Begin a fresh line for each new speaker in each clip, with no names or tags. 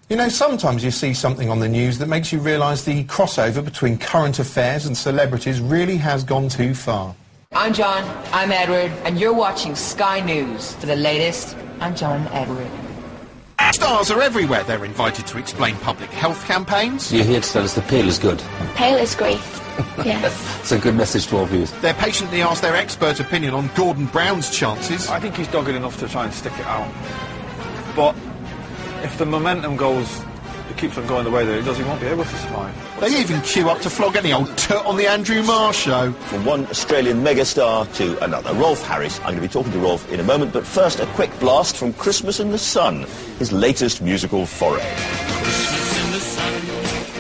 You know, sometimes you see something on the news that makes you realise the crossover between current affairs and celebrities really has gone too far.
I'm John, I'm Edward, and you're watching Sky News. For the latest, I'm John and Edward.
Stars are everywhere. They're invited to explain public health campaigns.
You're here to tell us the pale is good.
Pale is grief. Yes.
It's a good message to all viewers.
They're patiently asked their expert opinion on Gordon Brown's chances.
I think he's dogged enough to try and stick it out. But if the momentum goes, it keeps on going the way that it does, he won't be able to survive.
They even queue up to flog any old tut on the Andrew Marr show.
From one Australian megastar to another, Rolf Harris. I'm going to be talking to Rolf in a moment, but first a quick blast from Christmas in the Sun, his latest musical foray.
Christmas in the sun,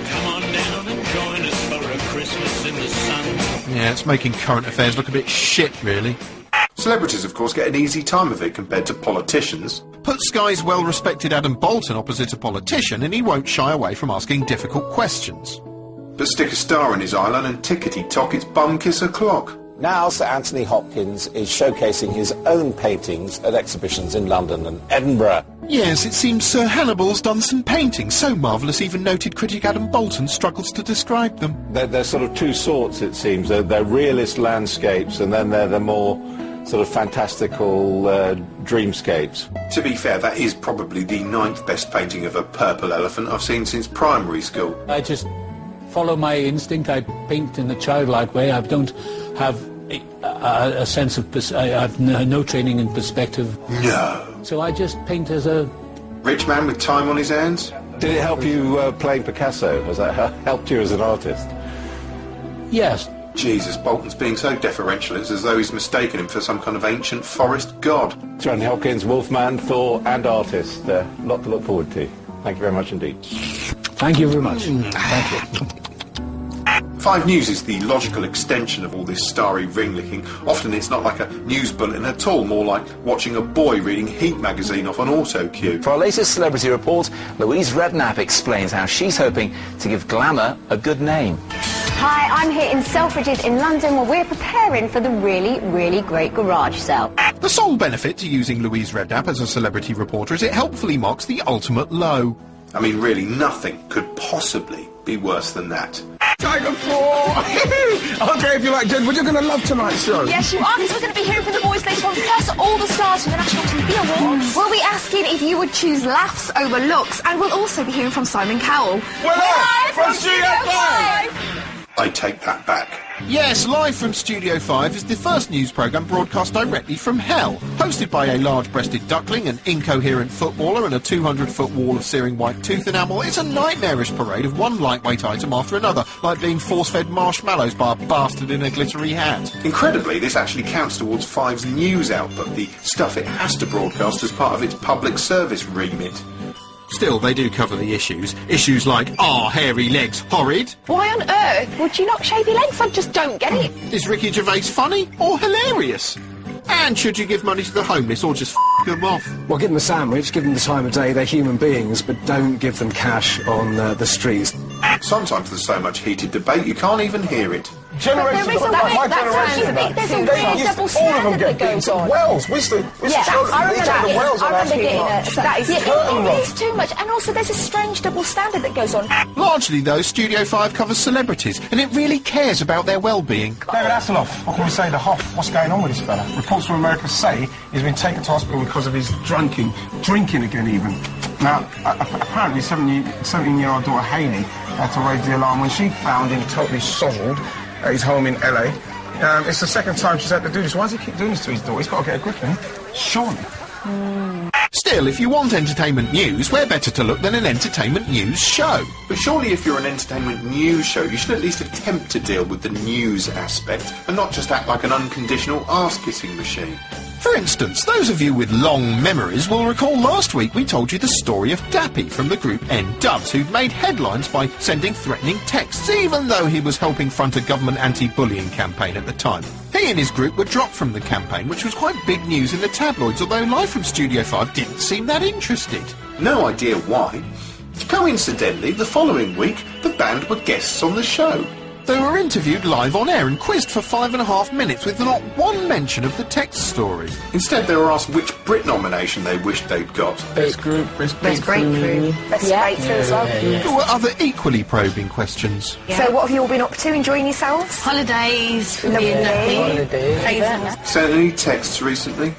come on down and join us for a Christmas in the sun.
Yeah, it's making current affairs look a bit shit, really.
Celebrities, of course, get an easy time of it compared to politicians.
Put Sky's well-respected Adam Bolton opposite a politician and he won't shy away from asking difficult questions.
But stick a star in his island and tickety-tock, it's bum kiss o'clock.
Now Sir Anthony Hopkins is showcasing his own paintings at exhibitions in London and Edinburgh.
Yes, it seems Sir Hannibal's done some paintings so marvellous even noted critic Adam Bolton struggles to describe them.
There's sort of two sorts, it seems. They're realist landscapes and then they're the more sort of fantastical dreamscapes.
To be fair, that is probably the 9th best painting of a purple elephant I've seen since primary school.
I just follow my instinct. I paint in a childlike way. I don't have a sense of... I have no training in perspective.
No.
So I just paint as a...
Rich man with time on his hands?
Did it help you playing Picasso? Has that helped you as an artist?
Yes.
Jesus, Bolton's being so deferential, it's as though he's mistaken him for some kind of ancient forest god.
Sir Anthony Hopkins, Wolfman, Thor and artist. A lot to look forward to. Thank you very much indeed.
Thank you very much. Thank you.
5 News is the logical extension of all this starry ring-licking. Often it's not like a news bulletin at all, more like watching a boy reading Heat magazine off on auto-cue.
For our latest celebrity report, Louise Redknapp explains how she's hoping to give glamour a good name.
Hi, I'm here in Selfridges in London where we're preparing for the really, really great garage sale.
The sole benefit to using Louise Redknapp as a celebrity reporter is it helpfully mocks the ultimate low.
I mean, really, nothing could possibly be worse than that.
Tiger 4! Okay, if you like, Jed, but you're going to love tonight's show.
Yes, you are, because we're going to be hearing from the boys later on, plus all the stars from the National TV Awards. We'll be asking if you would choose laughs over looks, and we'll also be hearing from Simon Cowell.
We're live from Studio 5!
I take that back.
Yes, Live from Studio 5 is the first news programme broadcast directly from hell. Hosted by a large-breasted duckling, an incoherent footballer and a 200-foot wall of searing white tooth enamel, it's a nightmarish parade of one lightweight item after another, like being force-fed marshmallows by a bastard in a glittery hat.
Incredibly, this actually counts towards 5's news output, the stuff it has to broadcast as part of its public service remit.
Still, they do cover the issues. Issues like, are hairy legs horrid?
Why on earth would you not shave your legs? I just don't get it.
Is Ricky Gervais funny or hilarious? And should you give money to the homeless or just f*** them off?
Well, give them a sandwich, give them the time of day, they're human beings, but don't give them cash on the streets.
Sometimes there's so much heated debate you can't even hear it.
Generation,
There's a real double standard that goes on.
Wells, we should show
I remember
each other Wells on our
that is it is too much, and also there's a strange double standard that goes on.
Largely, though, Studio 5 covers celebrities, and it really cares about their well-being.
David Hasselhoff, what can we say to Hoff? What's going on with this fella? Reports from America say he's been taken to hospital because of his drinking again even. Now, apparently 17-year-old daughter Hayley had to raise the alarm when she found him totally sozzled at his home in LA. It's the second time she's had to do this. Why does he keep doing this to his daughter? He's got to get a grip on him. Surely.
Still, if you want entertainment news, where better to look than an entertainment news show?
But surely if you're an entertainment news show, you should at least attempt to deal with the news aspect and not just act like an unconditional ass-kissing machine.
For instance, those of you with long memories will recall last week we told you the story of Dappy from the group N-Dubs, who'd made headlines by sending threatening texts, even though he was helping front a government anti-bullying campaign at the time. He and his group were dropped from the campaign, which was quite big news in the tabloids, although Live from Studio 5 didn't seem that interested.
No idea why. Coincidentally, the following week, the band were guests on the show.
They were interviewed live on air and quizzed for 5.5 minutes with not one mention of the text story.
Instead, they were asked which Brit nomination they wished they'd got.
Best group, best
breakthrough. Best breakthrough as well.
There were other equally probing questions.
So what have you all been up to? Enjoying yourselves?
Holidays,
Lovely.
Holidays.
Sent any texts recently?